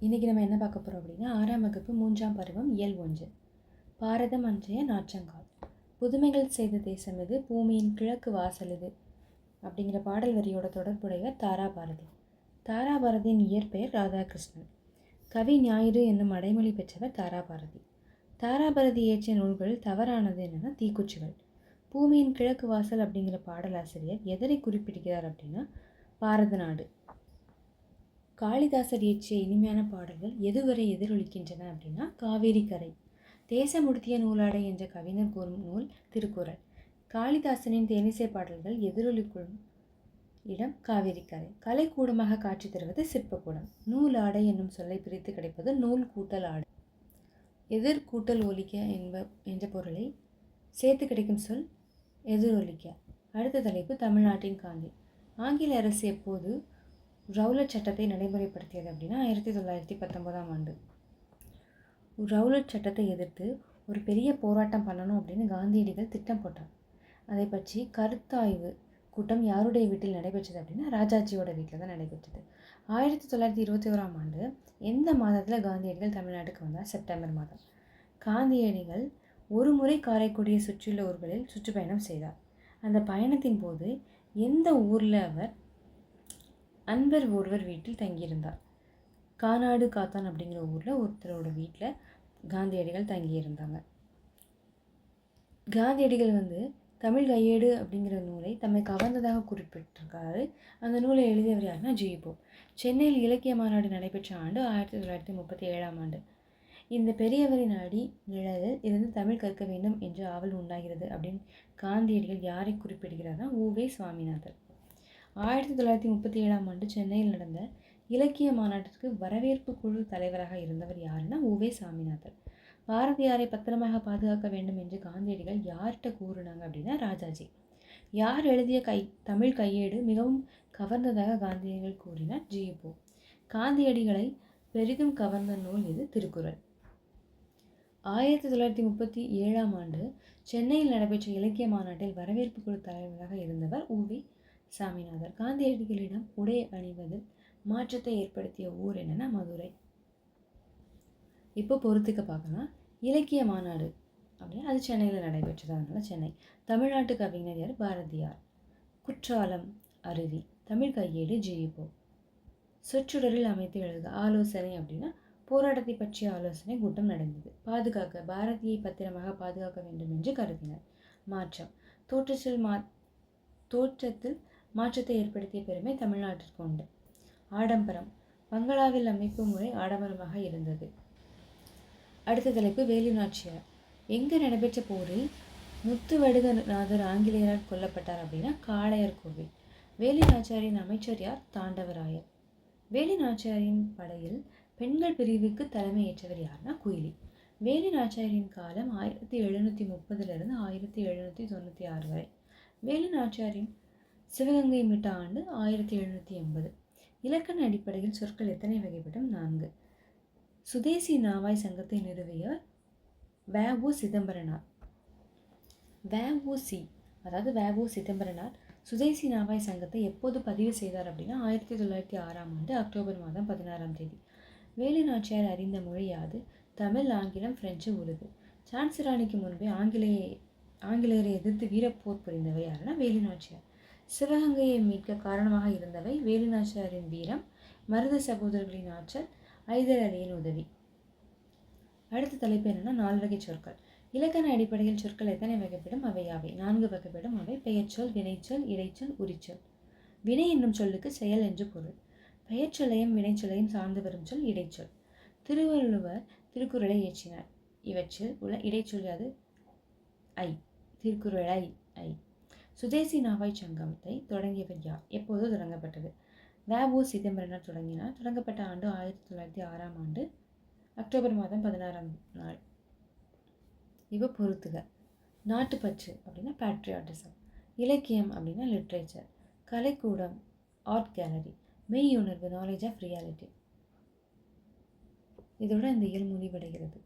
இன்றைக்கி நம்ம என்ன பார்க்க போகிறோம் அப்படின்னா 6ஆம் வகுப்பு 3ஆம் பருவம் இயல் 1 பாரதம் அன்றைய நாற்றங்கால். புதுமைகள் செய்த தேசம் இது, பூமியின் கிழக்கு வாசல் இது அப்படிங்கிற பாடல் வரியோட தொடர்புடைய தாராபாரதி. தாராபாரதியின் இயற்பெயர் ராதாகிருஷ்ணன். கவி ஞாயிறு என்னும் அடைமொழி பெற்றவர் தாராபாரதி. தாராபாரதி இயற்றிய நூல்கள் தவறானது என்னென்னா தீக்குச்சிகள். பூமியின் கிழக்கு வாசல் அப்படிங்கிற பாடலாசிரியர் எதனை குறிப்பிடுகிறார் அப்படின்னா பாரத நாடு. காளிதாசர் இயற்றிய இனிமையான பாடல்கள் எதுவரை எதிரொலிக்கின்றன அப்படின்னா காவேரி கரை. தேசமுடுத்திய நூலாடை என்ற கவிஞர் கூறும் நூல் திருக்குறள். காளிதாசனின் தேனிசை பாடல்கள் எதிரொலிக்கும் இடம் காவேரி கரை. கலைக்கூடமாக காட்சி தருவது சிற்பக்கூடம். நூலாடை என்னும் சொல்லை பிரித்து கிடைப்பது நூல் கூட்டல் ஆடை. எதிர் கூட்டல் ஒலிக்க என்ற பொருளை சேர்த்து கிடைக்கும் சொல் எதிரொலிக்க. அடுத்த தலைப்பு தமிழ்நாட்டின் காந்தி. ஆங்கில அரசு எப்போது ரவுலட் சட்டத்தை நடைமுறைப்படுத்தியது அப்படின்னா 1919ஆம் ஆண்டு. ரவுலட் சட்டத்தை எதிர்த்து ஒரு பெரிய போராட்டம் பண்ணணும் அப்படின்னு காந்தியடிகள் திட்டம் போட்டார். அதை பற்றி கருத்தாய்வு கூட்டம் யாருடைய வீட்டில் நடைபெற்றது அப்படின்னா ராஜாஜியோட வீட்டில் தான் நடைபெற்றது. 1921ஆம் ஆண்டு எந்த மாதத்தில் காந்தியடிகள் தமிழ்நாட்டுக்கு வந்தார்? செப்டம்பர் மாதம். காந்தியடிகள் ஒரு முறை காரைக்குடியை சுற்றியுள்ள ஊர்களில் சுற்றுப்பயணம் செய்தார். அந்த பயணத்தின் போது எந்த ஊரில் அவர் அன்பர் ஒருவர் வீட்டில் தங்கியிருந்தார். கானாடு காத்தான் அப்படிங்கிற ஊரில் ஒருத்தரோட வீட்டில் காந்தியடிகள் தங்கியிருந்தாங்க. காந்தியடிகள் தமிழ் கையேடு அப்படிங்கிற நூலை தம்மை கவர்ந்ததாக குறிப்பிட்டிருக்காரு. அந்த நூலை எழுதியவர் யாருன்னா ஜி.போ. சென்னையில் இலக்கிய மாநாடு நடைபெற்ற ஆண்டு 1937ஆம் ஆண்டு. இந்த பெரியவரின் அடி நிழலில் இருந்து தமிழ் கற்க வேண்டும் என்று ஆவல் உண்டாகிறது அப்படின்னு காந்தியடிகள் யாரை குறிப்பிடுகிறார்னா உ.வே. சுவாமிநாதன். 1937ஆம் ஆண்டு சென்னையில் நடந்த இலக்கிய மாநாட்டிற்கு வரவேற்பு குழு தலைவராக இருந்தவர் யாருன்னா உ.வே. சாமிநாதன். பாரதியாரை பத்திரமாக பாதுகாக்க வேண்டும் என்று காந்தியடிகள் யார்கிட்ட கூறினாங்க அப்படின்னா ராஜாஜி. யார் எழுதிய தமிழ் கையேடு மிகவும் கவர்ந்ததாக காந்தியடிகள் கூறினார்? ஜி.போ. காந்தியடிகளை பெரிதும் கவர்ந்த நூல் இது திருக்குறள். 1937ஆம் ஆண்டு சென்னையில் நடைபெற்ற இலக்கிய மாநாட்டில் வரவேற்பு குழு தலைவராக இருந்தவர் உ.வே. சாமிநாதர். காந்தியடிகளிடம் உடை அணிவதில் மாற்றத்தை ஏற்படுத்திய ஊர் என்னன்னா மதுரை. இப்போ பொறுத்துக்க பார்க்கலாம். இலக்கிய மாநாடு அப்படின்னா அது சென்னையில் நடைபெற்றது, அதனால சென்னை. தமிழ்நாட்டு கவிஞர் யார்? பாரதியார். குற்றாலம் அருவி. தமிழ் கையேடு ஜி.போ. சொற்றொடரில் அமைத்து எழுதுக. ஆலோசனை அப்படின்னா போராட்டத்தை பற்றிய ஆலோசனை கூட்டம் நடந்தது. பாதுகாக்க, பாரதியை பத்திரமாக பாதுகாக்க வேண்டும் என்று கருதினர். மாற்றம், தோற்றத்தில் மாற்றத்தை ஏற்படுத்திய பெருமை தமிழ்நாட்டிற்கு உண்டு. ஆடம்பரம், பங்களாவில் அமைப்பு முறை ஆடம்பரமாக இருந்தது. அடுத்த தலைப்பு வேலு நாச்சியார். எங்கு நடைபெற்ற போரில் முத்துவடுகநாதர் ஆங்கிலேயரால் கொல்லப்பட்டார் அப்படின்னா காளையர் கோவில். வேலு நாச்சியாரின் அமைச்சர் யார்? தாண்டவராயர். வேலு நாச்சியாரின் படையில் பெண்கள் பிரிவுக்கு தலைமை ஏற்றவர் யாருன்னா குயிலி. வேலு நாச்சியாரின் காலம் 1730 1796 வரை. வேலு நாச்சியாரின் சிவகங்கை மீட்ட ஆண்டு 1780. இலக்கண அடிப்படையில் சொற்கள் எத்தனை வகைப்படும்? 4. சுதேசி நாவாய் சங்கத்தை நிறுவியவர் வ.உ. சிதம்பரனார். வ.உ.சி. அதாவது வ.உ. சிதம்பரனார் சுதேசி நாவாய் சங்கத்தை எப்போது பதிவு செய்தார் அப்படின்னா 1906ஆம் ஆண்டு அக்டோபர் மாதம் 16ஆம் தேதி. வேலு நாச்சியார் அறிந்த மொழி யாது? தமிழ், ஆங்கிலம், பிரெஞ்சு, உருது. சான்சி ராணிக்கு முன்பே ஆங்கிலேயரை எதிர்த்து வீரப்போர் புரிந்தவை யாருன்னா வேலு நாச்சியார். சிவகங்கையை மீட்க காரணமாக இருந்தவை வேலு நாச்சியாரின் வீரம், மருது சகோதரர்களின் ஆற்றல், ஐதர் அலியின் உதவி. அடுத்த தலைப்பு என்னன்னா 4 வகை சொற்கள். இலக்கண அடிப்படையில் சொற்கள் எத்தனை வகைப்படும்? அவை யாவை? 4 வகைப்படும். அவை பெயர்ச்சொல், வினைச்சொல், இடைச்சொல், உரிச்சொல். வினை என்னும் சொல்லுக்கு செயல் என்று பொருள். பெயர்ச்சொல்லையும் வினைச்சொல்லையும் சார்ந்து வரும் சொல் இடைச்சொல். திருவள்ளுவர் திருக்குறளை இயற்றினார். இவற்றில் உள்ள இடைச்சொல் யாது? ஐ. திருக்குறளை ஐ. சுதேசி நாவாய் சங்கத்தை தொடங்கியவர் யார்? எப்போது தொடங்கப்பட்டது? வ.உ. சிதம்பரனார் தொடங்கினார். தொடங்கப்பட்ட ஆண்டு 1906ஆம் ஆண்டு அக்டோபர் மாதம் 16ஆம் நாள். இப்போ பொறுத்துக. நாட்டுப்பற்று அப்படின்னா பேட்ரியாட்டிசம். இலக்கியம் அப்படின்னா லிட்ரேச்சர். கலைக்கூடம் ஆர்ட் கேலரி. மெய்யுணர்வு நாலேஜ் ஆஃப் ரியாலிட்டி. இதோட இந்த இயல் முடிவடைகிறது.